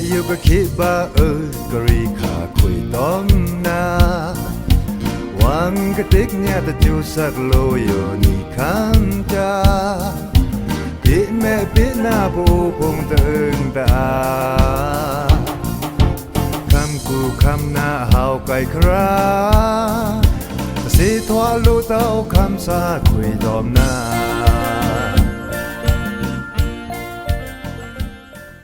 อยู่ก็คิดบ้ากรีขาคุยต้มนาวังกระติกเนี่ยแต่จูสักโลอยู่นี่ข้างจ้าปิดแม่ปิดหน้าผู้พงตึงตาคำกูคำหน้าเฮาไก่คราสิทวาลูเต้าคำสาคุยต้มนา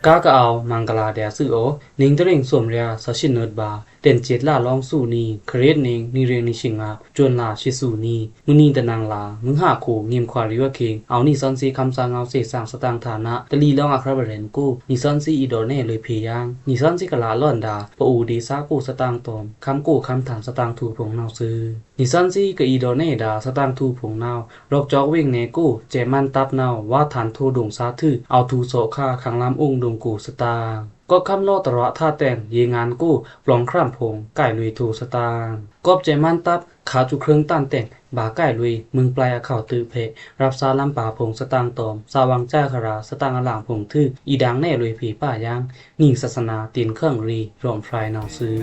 กากะเอามังกลาเดียซื้อโอนิงตริงสวมเรียสชินเนิดบาเต็นเจ็ดล่าลองสู้นีเครดนิงนิเรียงนิชิงอาจวนลาชิสูนีมุนีตะนางลามึงหาโขเงียมควาริวะเคงเอานี่ซอนซีคำสางเอาเสสางสตางฐานะตะลีลองอัครบเรนกูนี่ซอนซีอีโดเน่เลยเพยางนี่ซอนซีกะลาล่อนดาปะอูดีซากูสตางตอมคำกูคำถามสตางถูผงนาวซื้อนี่ซอนซีกะอีโดเน่ดาสตางถูผงนาวรอกจอกเวงเนกูเจมันตับนาวว่าฐานโทดงซาทือเอาทูโซค่าขังลำองดงกูสตางก็คำโลตระท่าแต่งเยงานกู้ปลองคร่ำพงไก่ลุยทูสตางกอบใจมันตับขาจุเครื่องต้านแต่งบาไก่ลุยมึงปลายข่าวตือเพรับซาลำป่าพงสตางตอมสาวังจ้าคราสตางอลางพงทื่ออีดังแน่ลุยผีป่ายางนิ่งศาสนาตีนเครื่องรีรอมฟรายนาวซื้อ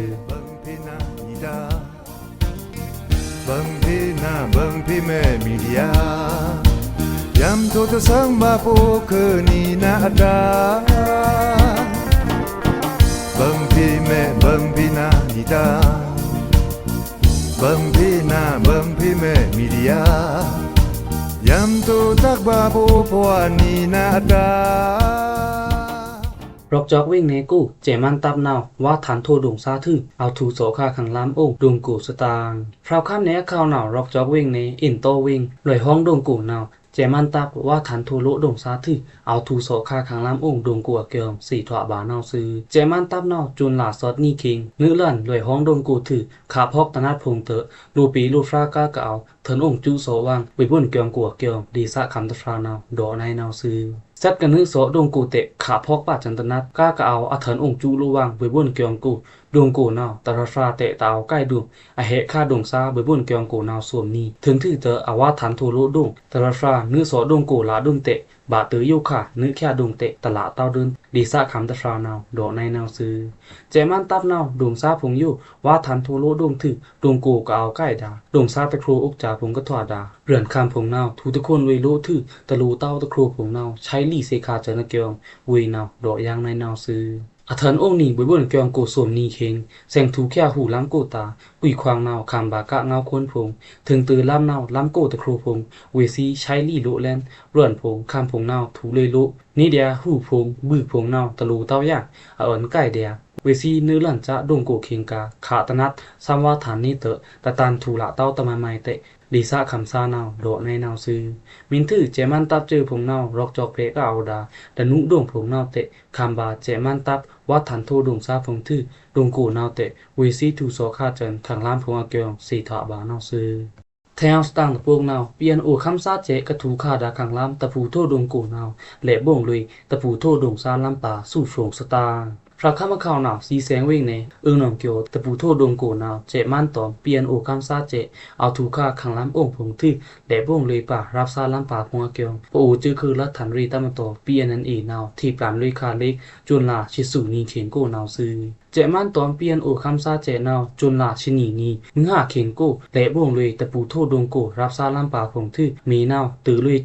บังพี่นาบังพี่แม่มีเดียยำทุกทุกสังมาปูคือนี่นาดาบังพี่แม่บังพี่นาดีตาบังพี่นาบังพี่แม่มีเดียยำทุกทักบาปูพวานี่นาดารอกจอกวิ่งเนกูเจมันตับนาวว่าฐานโทดงซาทื่อเอาทูโสค่าขังล้ำองดงกูสตางพราวข้ามเนข้าวนาวรอกจอกวิ่งเนอินโตวิ่งลอยห้องดงกูนาวเจมันตับว่าฐานโทโลดงซาทื่อเอาทูโสค่าขังล้ำองดงกูเกียงสี่ถวบานาวซื้อเจมันตับนาวจุนหลาซอดนี่คิงนื้อเลื่อนลอยห้องดงกูถือขาพอกตนาดพงเตอลูปีลูฟรากากะเอาเถินองจูโสวังไปบุ่นเกียงกูเกียงดีสะคำตะฟรานาวดอในนาวซื้อเซตกันนึกโสดงกูเตะขาพอกปาจันตนัดก้ากะเอาอัเถินองจูลูวังไปบุ่นเกียงกูดงกูนาวตะฟราเตะตาวใกล้ดุอเหค่าดงซาไปบุ่นเกียงกูนาวสวมนี้ถึงที่เตออาวาฐานโทโลดงตะฟรานึกโสดงกูลาดุนเตะบาตือยุค่ะนึกแค่ดงเตะตลาดเต้าเดินดีซะคำตะฟรานาวดอในนาวซื้อเจมันตับนาวดงซาพงยุว่าฐานโทโลดงถือดงกูก็เอาใกล้ดาดงซาตะครูอุกจาพงก็ถอดดาเรือนคำพงนาวทุตะคนเวโลถือตะลูเต้าตะครูพงนาวใช้ลี่เซคาเจนะเกียงเวนาวดอยางในนาวซื้ออัเถินองค์นี้บบุ่นเกียงกูสวมนีเข่งแสงถูแค่หูล้ำกูตากุยควางนาวคำบากะเงาค้นพงถึงตือล้ำนาวล้ำกูตะครูพงเวซีใช้ลี่โลแลนเรือนพงคำพงนาวถูเลยโลนี่เดียหูพงบือพงนาวตะลูเต้ายากอ่อนใกล้เดียเวซีเนื้อหลันจะดงกูเข่งกาขาตนัดซ้ำว่าฐานนี้เตอะตะตันถูละเต้าตะมาไมเตะดีซะคำซานาวโดในนาวซื้อมินถือเจมันตับเจอพงนาวรอกจอกเพก็เอาดาดนุดงพงนาวเตะคำบาเจมันตับว่าฐานโทดงซาพงทื่อดงกูนาวเตะเวซีทูโซคาจันขังล้ามพงอาเกียงสี่ถาบานาวซื้อแถวสตางตะพวกนาวเปลี่ยนโอคำซาเจกระถูขาดาขังล้ามตะผูโทดงกูนาวเละบ่งลุยตะผูโทดงซาล้ำป่าสู้โฉงสตางพระข้ามข่าวนาวสีแสงเวงเนหนองเกียวตะปูโทดงกูนาวเจมันตอมเปลี่ยนโอคำซาเจเอาถูค่าขังล้ำองผงทื่อแดดบ่งเลยป่ารับซาล้ำป่าพงเกียวปะอูจื้อคือรัฐฐานรีตั้มตอเปลี่ยนนั่นเองนาวที่ปรานเลยคาเล็กจนลาชิสุนีเขียนกูนาวซื้อเจมันตอมเปลี่ยนโอคำซาเจนาวจนลาชินีนีมึงหาเขียนกูแดดบ่งเลยตะปูโทดงกูรับซาล้ำป่าพงทื่อมีนาวตือลุย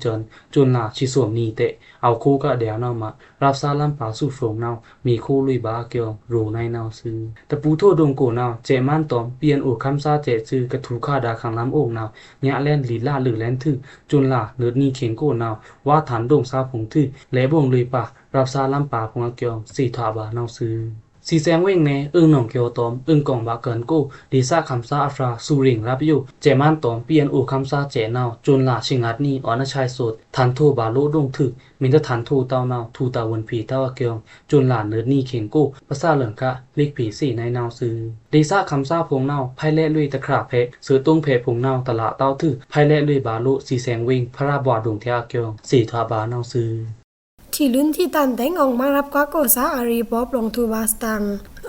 จนลาชิสวมนีเตะเอาคู่ก็เดียวนาวมารับซาล้ำป่าสู้โฝงนาวมีคู่ลุยบาเกียวรูในนาวซื้อตะปูโทดงกูนาวเจมันตอมเปลี่ยนโอคำซาเจซื้อกระถูค่าดาขังล้ำองนาวญะแล่นลีล่าหรือแล่นทื่อจนลาเนิดนีเขียนกูนาวว่าฐานดงซาผงทื่อและบ่งเลยป่ารับซาล้ำป่าพงเกียวสี่ถาบานาวซื้อสีแสงเว่งเนหนองเกียวตอมกองบาเกินกูดีซาคำซาอัฟราสูริงรับอยู่เจมันตอมเปลี่ยนโอคำซาเจนาวจนลาชิงัดนีออนชัยสุดทันโทบาโลดงถือมินททันโทเต้านาวทูตาวันผีเต้าเกียงจนลาเนิดนีเข่งกูภาษาเหลืองกะลิกผีสี่ในนาวซื้อดีซาคำซาพงนาวไพเล่ลุยตะขาเพสือตุ้งเพพงนาวตละเต้าถือไพเล่ลุยบาโลสีแสงเว่งพระราบวาดงเทียเกียงสี่ถาบานาวซื้อที่ลุ้นที่ตันแต่งออกมารับกว่าโกษาอารีปอบลงทูบาสตัง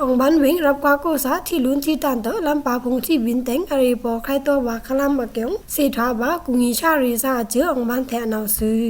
องบันวิงรับกว่าโกษาที่ลุ้นที่ตันเตอลำปาพงที่วินแต่งอารีปอใครตัวบาคลามมาเกียงสีทาบากุงีชารีซาเจือองบันแทนเอาซื้อ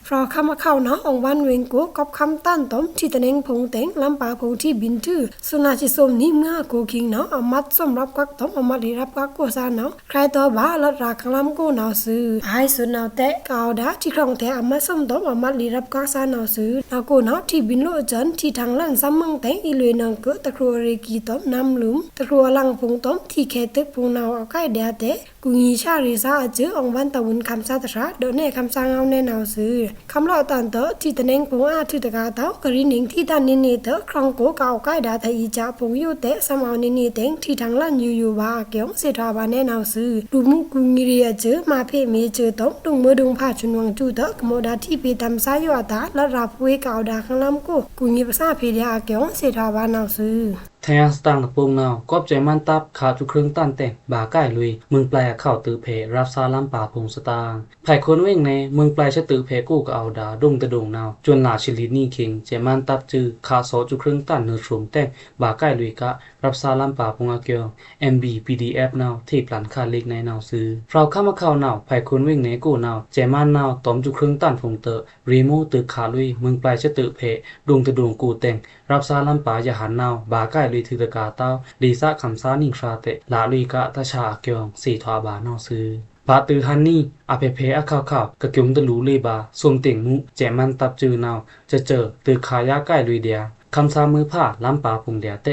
เพราะคำว่าเข้าเนาะองวันเวงกูกอบคำตั้นต้มที่ตะเนงพงเต็งลำปาพงที่บินทื่อสุนาชิสมนี้เมื่อกูคิงเนาะเอามัดส้มรับกักต้มเอามัดรีรับกักกูซาเนาะใครตัวบ้าลดราคลำกูเนาซื้อไอ้สุนาวแตะกาวดาที่ครองแท้เอามัดส้มต้มเอามัดรีรับกักซาเนาซื้อเอากูเนาะที่บินโลจันที่ทางลั่นซ้ำมังเต็งอีลุยนางเกตะครัวเรกีต้มน้ำหลุมตะครัวลังพงต้มที่แค่ตึกพงนาวเอาใกล้เดียเตะกูงีชาริซาเจอองวันตะวันคำซาตระเดเน่คำซางเอาแน่นาวซื้อคำเล่าตันเตอที่ตะเนงพงอาทุตะกาเตากรีนิงที่ตันนินีเตอครองโกเก่าใกล้ดาไทยจ่าพงยูเตะสมาวนินีเต็งที่ทางลั่นอยู่บาเกียงเสถาบาแน่นาวซื้อดูมุกูงีเรียเจอมาเพมีเจอต้มดุงเมื่อดุงพาชุนวังจูเตอกโมดาที่ปีตำซาอยู่อาตาและรับเวเก่าดาข้างลำกูงีภาษาเพเดียเกียงเสถาบานาวซื้อแทงสตางตะปงนาวกอบใจมันตับขาจุเครื่องตั้นแต่งบาใกล้ลุยมึงแปลเข้าตือเพรับซาลำป่าพงสตางไผ่คนเว่งในมึงแปลชะตือเพกู้ก็เอาดาดงตะดงนาวจนหลาชิลินี่คิงใจมันตับจือขาโซจุเครื่องตั้นเนื้อสูงแต่งบาใกล้ลุยกะรับซาลำป่าพงอาเกียว MB PDF นาวที่ปลันคาเล็กในนาวซื้อเราเข้ามาเข้านาวไผ่คนเว่งในกู้นาวใจมันนาวตอมจุเครื่องตั้นพงเตอรีโมตือขาลุยมึงแปลชะตือเพดงตะดงกูแต่งรับซาลำป่าอย่าหันนาวบาใกล้ลุยถือตะกาเต้าดีซะคำซานิ่งชาเตลาลุยกะตะชาเกียงสี่ทวาบานอซื้อบาตือฮันนี่อาเพอะข่าวกะเกียงตะลูเลยบาสวมเต่งมุแจมันตับจือนาวจะเจอตือขายาใกล้ลุยเดียคำซามือผ้าล้ำป่าพุงเดียเต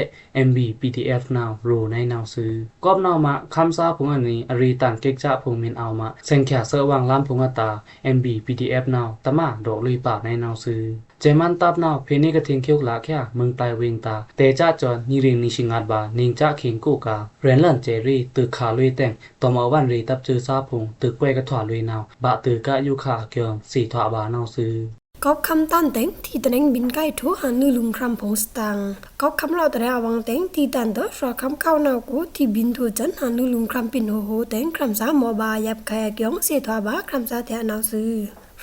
MB PDF นาวรูในนาวซื้อกอบนาวมาคำซาพุงอันนี้อรีตันเก็กจะพุงเมนเอามาเซงแขเซอวังล้ำพุงตา MB PDF นาวตะมาดอกลุยป่าในนาวซื้อเจมันตับนาวเพนี่กะเทงเคียวหลาแค่มึงปลายเวงตาเตจ้าจอนนิริงนิชิงาดบานิงจ้าเข่งกูกาเรนลันเจรีตึกขาลุยแต่งตอมอวันรีตับจือซาพุงตึกเวกะถวาลุยนาวบะตึกกะยุขาเกียงสี่ถวาบานาวซื้อกอบคำตันเต็งที่ตะเนงบินใกล้ทัวหันนือลุงครำพงสตังกอบคำเล่าแต่ระวังเต็งที่ตันเตอรอคำเข้านาวกูที่บินทัวจันหันนือลุงครำปินโหโหเต็งครำสาหมอบายับแขกยองเสียถวาบาครำสาแทนาวซื้อ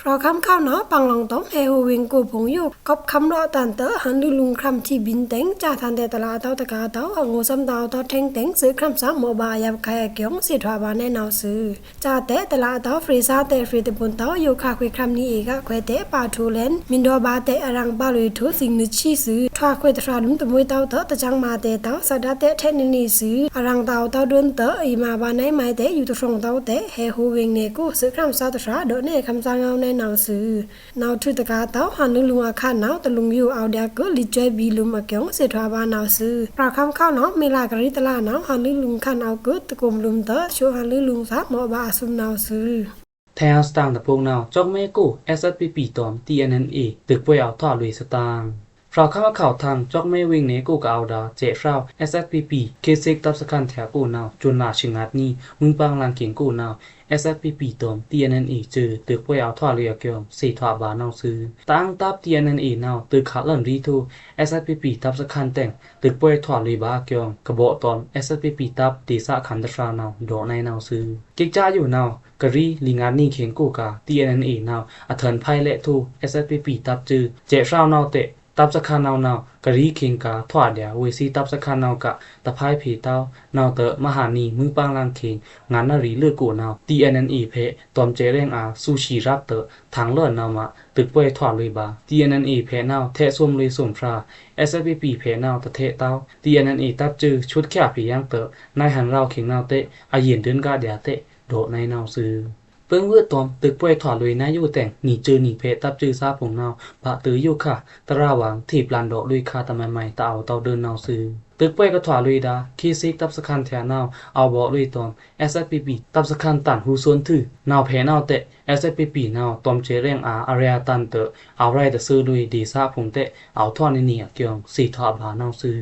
รอคำเข้าเนาะปังลองต้มเฮโฮเวงกูพงอยู่กอบคำรอตันเตอหันดูลุงคำที่บินเต็งจ่าทันแต่ตลาดเต้าตะกาเต้าเอางูซ้ำดาวเต้าเทงเต็งซื้อคำสามโมบายยับใครเกี่ยงสิทวาบานแน่นาวซื้อจ่าเตะตลาดเต้าฟรีซาเตะฟรีเตปุนเต้าอยู่คาคุยคำนี้อีกอะคุยเตะปาทูเลนมินดอบาเตะอรังบาลุยทุสิ่งนึกชี้ซื้อทว่าคุยตราลุมตะมวยเต้าเต้าตะจังมาเตะเต้าสะดาเตะเทนนี่ซื้ออรังเต้าเต้าเดินเต้าอีมาบานไหนไม่เตะอยู่ตรงเต้าเตะเฮโฮเวงเนกูซื้อคำสาตราเดเน่คำสั่งเอาแน่นาวซื้อนาวทุตกาเต้าหันลุงอาคานาวตะลุงอยู่เอาเดียก็ลิจอยบีลุมอาเกียงเสถาบานาวซื้อปราคำเข้าเนาะเมลากริตลานาวหันลุงคันเอาก็ตะกมลุมเตอชัวหันลุงซับหมอบาซุมนาวซื้อแทงสตางตะพงนาวจอกเมกู SSPP ตอม TNNA ตึกป่วยเอาท่อลุยสตางเราเข้ามาข่าวทางจอกเมวิ่งเนกูกเอาดาเจฟราว SSPP เคซิกตับสคันแถกูนาวจนหนาชิงัดนี้มึงปังลังเก่งกูนาว SSPP ตอม TNNA จือตึกป่วยเอาท่อเรียเกียงสี่ถวาบานาวซื้อตั้งตับ TNNA นาวตึกขาลันรีทู SSPP ตับสคันแต่งตึกป่วยถวาลุยบาเกียงกระบอกตอม SSPP ตับตีสะขันตรานาวโดในนาวซื้อกิกจ้าอยู่นาวกะรีลิงานนี่เข็งกูกา TNNA นาวอเทินไพเลทู SSPP ตับจือเจฟราวนาวเตะตับสคันนาวกะรีเข็งกาถวาเดียเวซีตับสคันนาวกะตะไพผีเต้านาวเตอมหานีมึงปังลังเข็งงานนารีเลือกกูนาว TNNA เพตอมเจเร่งอาซูชิรับเตอทางเลิศนาวมาตึกป่วยถวาลุยบา TNNA เพนาวเทซุมลุยสุมฟรา SSPP เพนาวตะเทเต้า TNNA ตับจือชุดแค่ผียังเตอนายหันเราเข็งนาวเตอาเย็นเดินกาเดียเตโดในนาวซื้อเปิ้งเวือตอมตึกป่วยถอดลุยนาอยู่แต่งหนีจือหนีเพตับจือซาผงนาวปะตืออยู่ค่ะตะราหวังถีบลานดอกลุยคาตะใหม่ๆตะเอาเตาเดินนาวซื้อตึกป่วยก็ถอดลุยดาคีซิกตับสคันแถนาวเอาเบาลุยตอม SSPP ตับสคันตันหูส่วนถือนาวเพนาวเตะ SSPP นาวตอมเจเร่งอาเรียตันเตอเอาไรแต่ซื้อลุยดีซาผงเตะเอาท่อนี่เนี่ยเกียงสี่ถอดบานาวซื้อ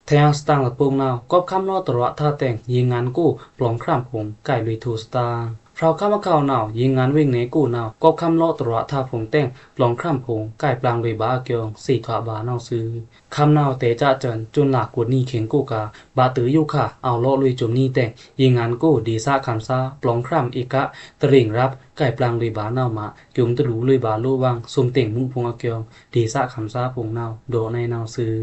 แทงสตางละปงนาวกอบคำนอตระท่าแต่งยิงงานกู้ปลองคร่ำผงไก่ลุยทูสตางเราเข้ามาข่าวนาวยิงงานวิ่งเนกูนาวกอบคำโลตระท่าผงแต่งปลองคร่ำผงไก่ปลางลุยบาเกียงสี่ถอดบานาวซื้อคำนาวเตจ้าเจินจุนหลากกวดนี่เข็งกูกาบาตืออยู่ค่ะเอาโลลุยจุมนี่แต่งยิงงานกู้ดีซาคำซาปลองคร่ำอีกะตริ่งรับไก่ปลางลุยบานาวมาเกียงตะลูลุยบาลู่วังซุมเต่งมุพงอาเกียงดีซาคำซาผงนาวโดในนาวซื้อ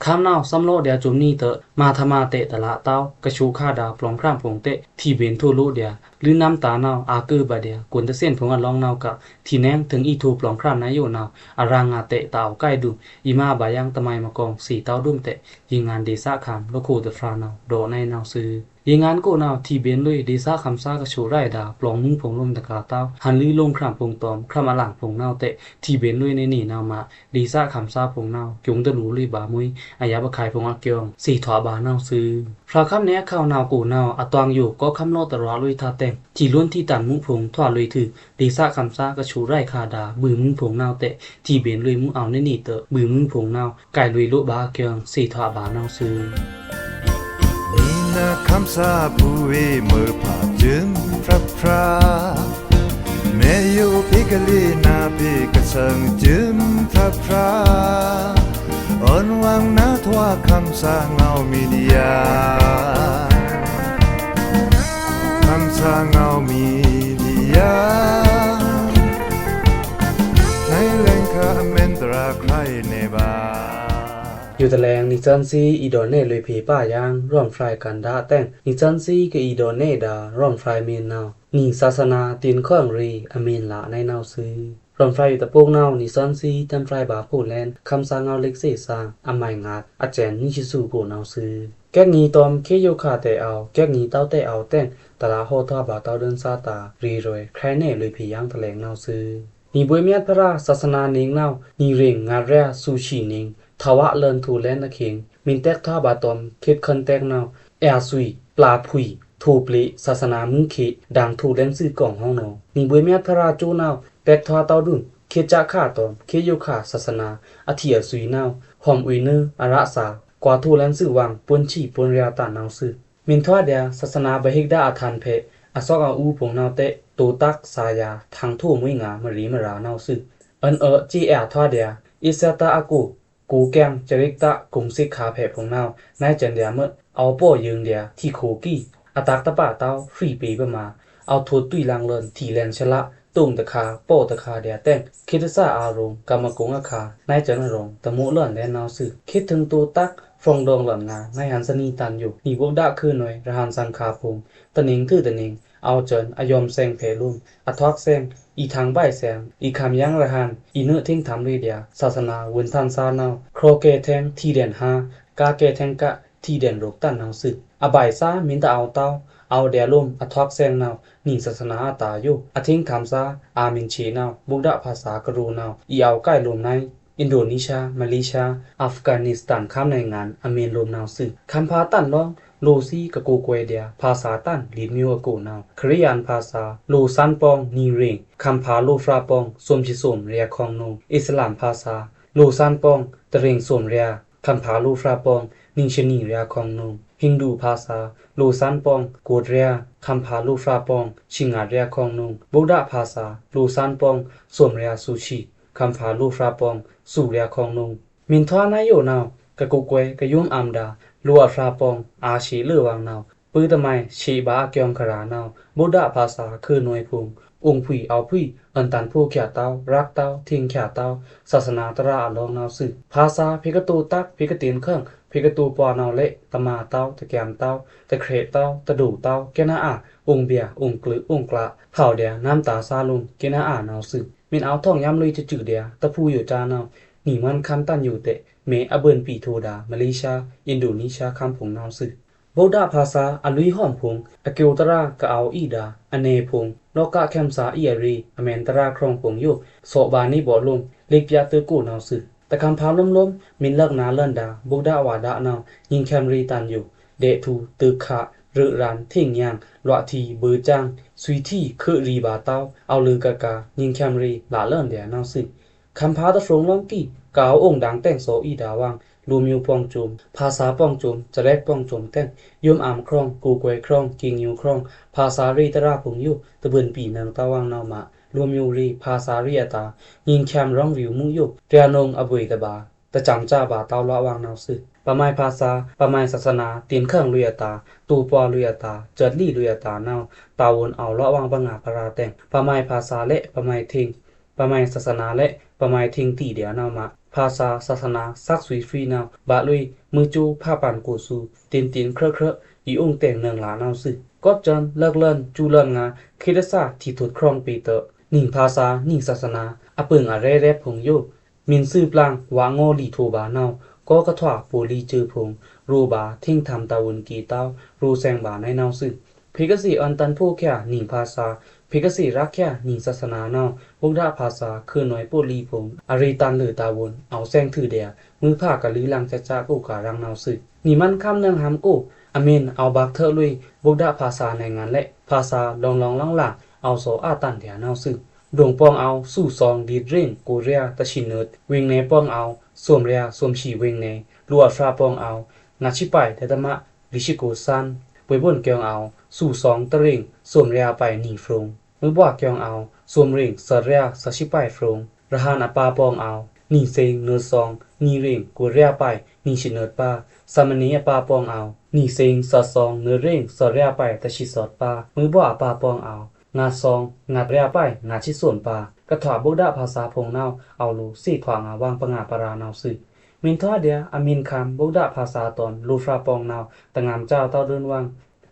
คำนาวซ้ำโลเดียจุมนี่เตอมาธมาเตะตะละเต้ากระชูค่าดาปลอมคร่ำผงเตะที่เบนทั่วลุเดีย หรือน้ำตาเนาอาเกอบาเดียกวนตะเส้นผงอันลองเนากะที่แนงถึงอีทูปลองครามนายโยเนาอารางาเตะตาวใกล้ดูอีมาบายังตะไมมากองสีเต้าดุ้มเตะยิงงานเดซ่าคำโลโคเดฟราเนาโดในเนาซื้อยิงงานกูเนาที่เบนลุยเดซ่าคำซ่ากะโชไรดาปลองมุ้งผงลมตะกาเต้าหันลือลงครามผงตอมครามอลังผงเนาเตะที่เบนลุยในนี่เนามาเดซ่าคำซ่าผงเนาจุงตะหลูลุยบามุยอายาบะขายผงอักเกียงสีถอบาเนาซื้อพราคำเนี้ยข้าวเนากูเนาอตวงอยู่ก็คำโลตรอลุยทาเต็งที่ล้วนที่ตันมุผงถวาลุยถือเดซ่าคำซ่ากะโชไรคาดาบือมุ้งผงเนาเตะที่เบนลุยมุเอาในนี่เตะบือมุ้งผงเนาไก่ลุยลุบาเกียงสีถอบาเนาซื้อนี่นะคำสาผู้เอเมื่อผ่าจึงพระพราแม่อยู่พิกลีนาพิกสังจึงพระพราอ่อนวางนาทว่าคำสาเงามีเดียคำสาเงามีเดียในแหล่งคาเมนตราใครในบ้าอยู่ตะแลงนิจันซีอีโดเน่เลยเพป้ายางร่อมฟรายกันดาแต่งนิจันซีกับอีโดเน่ดาร่อมฟรายเมียนนาวนี่ศาสนาตีนข้องรีอเมนละในนาวซื้อร่อมฟรายอยู่ตะโปกนาวนิจันซีจำฟรายบาผู้แลนคำสางเอาเล็กเสสางอำไมงาดอาแจนนิชิสูผู้นาวซื้อแก้งี้ตอมเคโยคาแต่เอาแก้งี้เต้าแต่เอาแต่งตะลาโฮทอบาเต้าเดินซาตารีรวยใครแน่เลยเพยางตะแลงนาวซื้อนี่บวยเมียดพระศาสนานิงนาวนี่เร่งงาแร่ซูชินิงทวะเลินทูแลนนะเข็งมินแตกท่าบาตอมคิดคันแตกนาวแอซุยปลาผุยทูปลิศาสนามุงขิดังทูแลนซื้อกล่องห้องนอนี่บวยเมียพระราจูนาวแตกท่าเต้าดุนเคจะฆ่าตอมเคโยฆ่าศาสนาอธิอซุยนาวหอมอุยเนออาระสากว่าทูแลนซื้อวังปนฉีปนเรียตานาวซื้อมินทวาเดียศาสนาบะฮิกดาอาทันเพอซอกอาอูผงนาวเตตูตักสายาทางทั่วมุยงามรีมรานาวซื้ออันจีแอทวาเดียอิสตาอากูกูแกงจริกตะกุงสิกขาเพพงนาวนายจันเดียเมื่อเอาป้อยืงเดียที่โคกี้อตักตะปะเต้าฟรีปีประมาเอาทัวตุยลังเลินที่แลนชละตุงตะคาป้อตะคาเดียแต่งคิดซาอารมณ์กรรมกงอาคานายจันรงตะมุเลินแลนนาวสึคิดถึงตัวตักฟองดองหล่อนงานายหันสนีตันอยู่นี่พวกดะคือหน่อยระหันสังคาพงตะนิงคือตะนิงเอาเจินอยอมแซงเพลุ่มอทอกแซงอีทางใบแสงอีคำยังระหันอีเนื้อทิ้งทำรีเดียศาสนาวนทันซานาวโครเกแทงที่เด่น5กาเกแทงกะที่เด่นโรกตันนาวสึอบายซามินตะเอาเต้าเอาเดียลุ่มอทอกแซงนาวนี่ศาสนาตาอยู่อทิ้งคำซาอามินชีนาวบุกดะภาษากรูนาวอีเอาใกล้ลมในอินโดนีเซียมาเลเซียอัฟกานิสถานข้ามในงานอเมนลมนาวสึคำพาตันร้องโลซีกะโกกวยเดียภาษาตันลีมิวโกนาวคริยันภาษาโลซันปองนีเริงคำพาโลฟราปองสมชิสมเรียคองนงอิสลามภาษาโลซันปองตะเริงสมเรียคำพาโลฟราปองนิงชนีเรียคองนงฮินดูภาษาโลซันปองโกดเรียคำพาโลฟราปองชิงาเรียคองนงบุดาภาษาโลซันปองสมเรียซูชิคำพาโลฟราปองสุเรียคองนงมินทวานายโยนาวกะโกกวยกะยุมอัมดาลัวฟราปองอาชีเลือวังนาวปื้อตะไมชีบาเกียงครานาวบุดาภาษาคือหน่วยพุงองค์ผุยเอาผุยอันตันผู้แข่เต้ารักเต้าทิ้งแข่เต้าศาสนาตระอาลองนาวสึภาษาพิกตูตักพิกตีนเครื่องพิกตูปอนาวเละตะมาเต้าตะแกมเต้าตะเครเต้าตะดูเต้าแกนาอาองเบียองกลือองกละเผาเดียน้ำตาซาลุงแกนาอานาวสึมินเอาท่องย้ำลุยจะจืดเดียตะผู้อยู่จานาวนี่มันคันตันอยู่เตะเมอเบินปีโทดามาเลเซียอินโดนีเซียคำผงนาวสึบุดาภาษาอลุยหอมพงอเกียวตรากะเอาอีดาอเนพงโลกะแคมสาอีรีอเมนตราครองพงอยู่โซบานีบ่ลมเล็กยาเตอกูนาวสึแต่คำพาล้มมินเลิกนาเลินดาบุดาวาดานาวยิงแคมรีตันอยู่เดทูตึกขะหรือรันทิ้งยางลอทีเบอร์จังสุยที่คือรีบาเต้าเอาลือกะกายิงแคมรีหลาเลินเดียนาวสึคำพาตะฟรงลองกี้กาวองดังแต่งโซอีดาวังลูมิวปองจุมภาษาปองจุมจะแรกปองจุมแต่งยมอามครองกูกวยครองกิงยูครองภาษารีตราผงยูตะเบินปีนังตาวังนาวมารวมยูรีภาษารียตายิงแคมร้องวิวมุยูเรียนงอบุยตะบาตะจำจ้าบาเตาละวังนาวสึปะไมภาษาปะไมศาสนาตีนเครื่องเรียตาตูปอเรียตาเจิดลี่เรียตานาวตาวนเอาละวังบังอาปราแต่งปะไมภาษาเละปะไมทิงปะไมศาสนาเละปะไมทิงตีเดียนาวมาภาษาศาสนาซักสุยฟรีนาวบะลุยมือจูผ้าปั่นกูซูตีนเครอะ อีองแต่งเนืองหลาเนาซึก็จนเลิกเลินจูเลินงาคริสตศาสตร์ที่ถูกครองปีเตอนิ่งภาษานิ่งศาสนาอเปิงอะเรเรพงโยมินซื่อปลางวางโงลีโทบาเนาก็กระถวาปูลีจือพงรูบาทิ้งทำตาวนกีเต้ารูแซงบาในเนาซึพิกษีอันตันผู้แค่นิ่งภาษาพิกษีรักแค่นิ่งศาสนาเนาบุกดาภาษาคือหน่วยปูลีพงอริตันหรือตาวนเอาแซงถือเดียมือผ้ากะลือลังจะจากูการังเนาซึนี่มันคำเนืองหามกูอเมนเอาบักเทอลุยบุกดาภาษาในงานและภาษาลองล่างเอาโซอาตันเดียเนาซึดวงปองเอาสู่ซองดีดเร่งกูเรียตะชินเนิดเวงในปองเอาสวมเรียสวมฉีเวงในลัวฟราปองเอานาชิไปเทตมะลิชิโกซันปวยบนเกียงเอาสู่ซองตะเร่งสวมเรียไปหนีฟรงมือบ่าเกียงเอาสวมเร่งสเรียสชิไปฟรงระหานอปาปองเอาหนีเซงเนิดซองหนีเร่งกูเรียไปหนีชินเนิดปาสามณีอปาปองเอาหนีเซงสซองเนิดเร่งสเรียไปตะชิสอดปามือบ่าปาปองเอางาซองงาเรียไปงาชิส่วนปากระถาบุกดาภาษาพงเนาเอาลูสี่ถวางวางปงาปราเนาซึมินทอเดียอามินคำบุกดาภาษาตอนลูฟราปองเนาตะงามเจ้าเต้าเดินวัง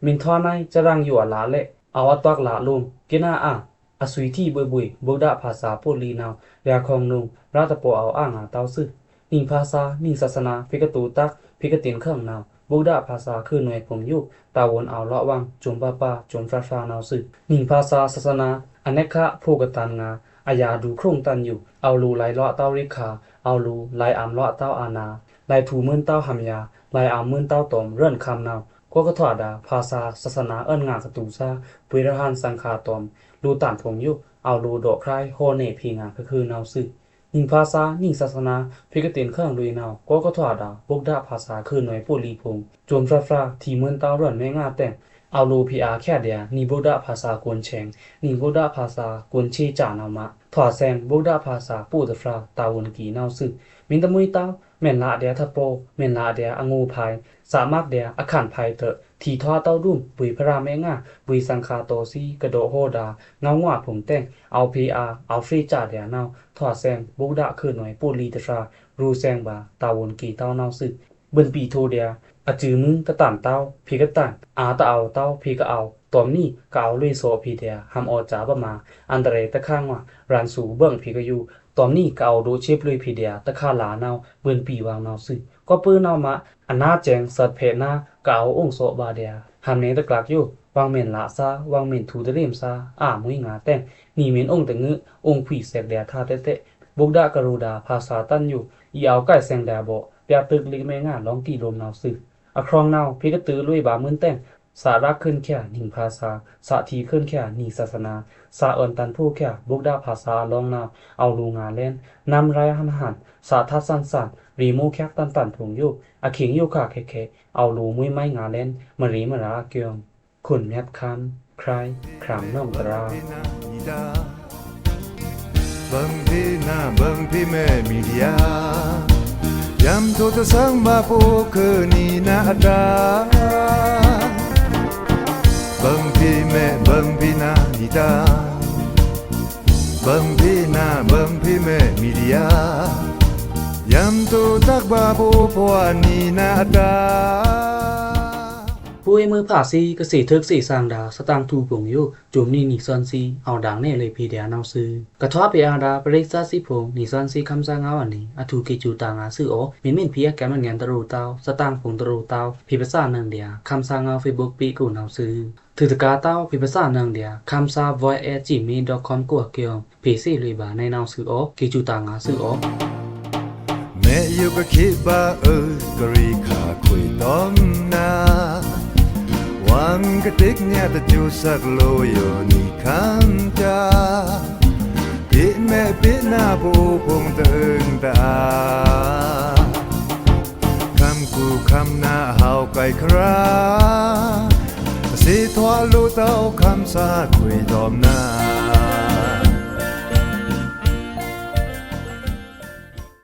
มินทอในจะรังอยู่หลาเละเอาอัตวักหลาลุมกินาอ่างอสุยที่บุยบุกดาภาษาพูลีเนาเรียคองนุงราตะโปเอาอ่างเต้าซึนิ่งภาษานิ่งศาสนาพิกตูตักพิกตินเครื่องเนาบุกดาภาษาคือหน่วยผงยุตาวนเอาเลาะวังจุมปาปาจุมฟราฟาเนาซึนิ่งภาษาศาสนาอเนคะผู้กตันงาอายาดูโครงตันอยู่เอาลูไหลเลาะเต้าริขาเอาลูไหลอามเลาะเต้าอานาไหลถูมื่นเต้าหำยาไหลอามมื่นเต้าตมเรื่อนคำนาวก็กระถวดาภาษาศาสนาเอิ้นงากระตูซาปุยระหานสังคาตมลูตันผงยุเอาลูดอกคลายโฮเนพีงาคือเนาซึนิ่งภาษานิ่งศาสนาพิกตินเครื่องลุยเนาก็กระถวดาบุกดาภาษาคือหน่วยปุลีพงจมฟราที่มื่นเต้าเรื่อนแม่งาแต่งเอาลูพีอาแค่เดียนีบุกดาภาษากวนแฉงนีบุกดาภาษากวนชีจานามะถอดแซงบุกดาภาษาปูตฟราตาวนกีเนาซึมินตะมุยเต้าแม่นละเดียทะโปแม่นละเดียองูภายสามารถเดียอขันภัยเถอะทีทอเต้าดุ่มบุยพระราแม่ง่าบุยสังคาโตซีกระโดโฮดาเงาหวาผงแต่งเอาพีอาเอาฟรีจ่าเดียเนาถอดแซงบุกดาคือหน่วยปูลีตฟรารูแซงบาตาวนกีเต้าเนาซึเบิ่นปีโทเดียอจือมึงกระต่ำเต้าพีกระต่ำอาตะเอาเต้าพีกะเอาตอมนี่กะเอาลุยโซพีเดียหำออจ๋าบะมาอันตะเรตะข้างว่ารันสูเบิ่งพีกะอยู่ตอมนี่กะเอาโดเชฟลุยพีเดียตะข้าหลาเนาเบิ่นปีวางเนาซึก็ปื้อเนามาอันนาแจงสัดเพนากะเอาองโซบาเดียหำเนตะกลักอยู่วางเม่นละซาวางเม่นทูตะเรมซามุยงาแต่งนี่เม่นองตะงึองผีแสกเดียทาเตะบุกดากะรูดาภาษาตันอยู่อีเอาไก่แซงดาบ่เปียตึกลิแม่งาลองตีลมเนาซึอครองเนาพิกตือลุยบามื่นแต่งสารักขึ้นแค่หนิงภาษาสาทีขึ้นแค่หนิงศาสนาสาเอินตันผู้แค่บุกดาภาษาลองนาเอาลูงาเล่นนำไรหันหันสาทัดสันรีมูแคกตันผงยุอาขิงยุขาเคเอาลูมุ้ยไม้งาเล่นมารีมาราเกียงขุนแมบคันใครครามน้องตราบังพี่นาบังพี่แม่มีเดียยามโทตะสังมาปูคือนี่นาดาบังพี่แม่บังพี่นานิดาบังพี่นาบังพี่แม่มีเดียยามโทตักบาปูพวานี่นาดาปุ้ยมือผ่าซีกสีทึกสีสร้างดาสตางทูผงโยจุมนี่นิซอนซีเอาดังเน่เลยพีเดียนเอาซื้อกระทบไปอาดาปริซาซีผงนิซอนซีคำสร้างเอาอันนี้อทูกิจูตางาซื้อโอมินเพียแกมันเงียนตรูเตาสตางผงตรูเตาพิภาษาเนืองเดียคำสร้างเอาเฟซบุ๊กปีกูเอาซื้อถือตะกาเต้าพิภาษาเนืองเดียคำซา voice@gmail.com กัวเกียวพีซีเลยบาในเอาซื้อโอกิจูตางาซื้อโอแม่อยู่ก็คิดว่ากรีขาคุยต้องนาวังกะติกเนี่ยตะจูสักโลโยนี่คันจาปิแม่ปิหน้าปูพงตึงตาคำกูคำหน้าเฮาไก่คราสิทวาลูเต้าคำสาคุยตอมนา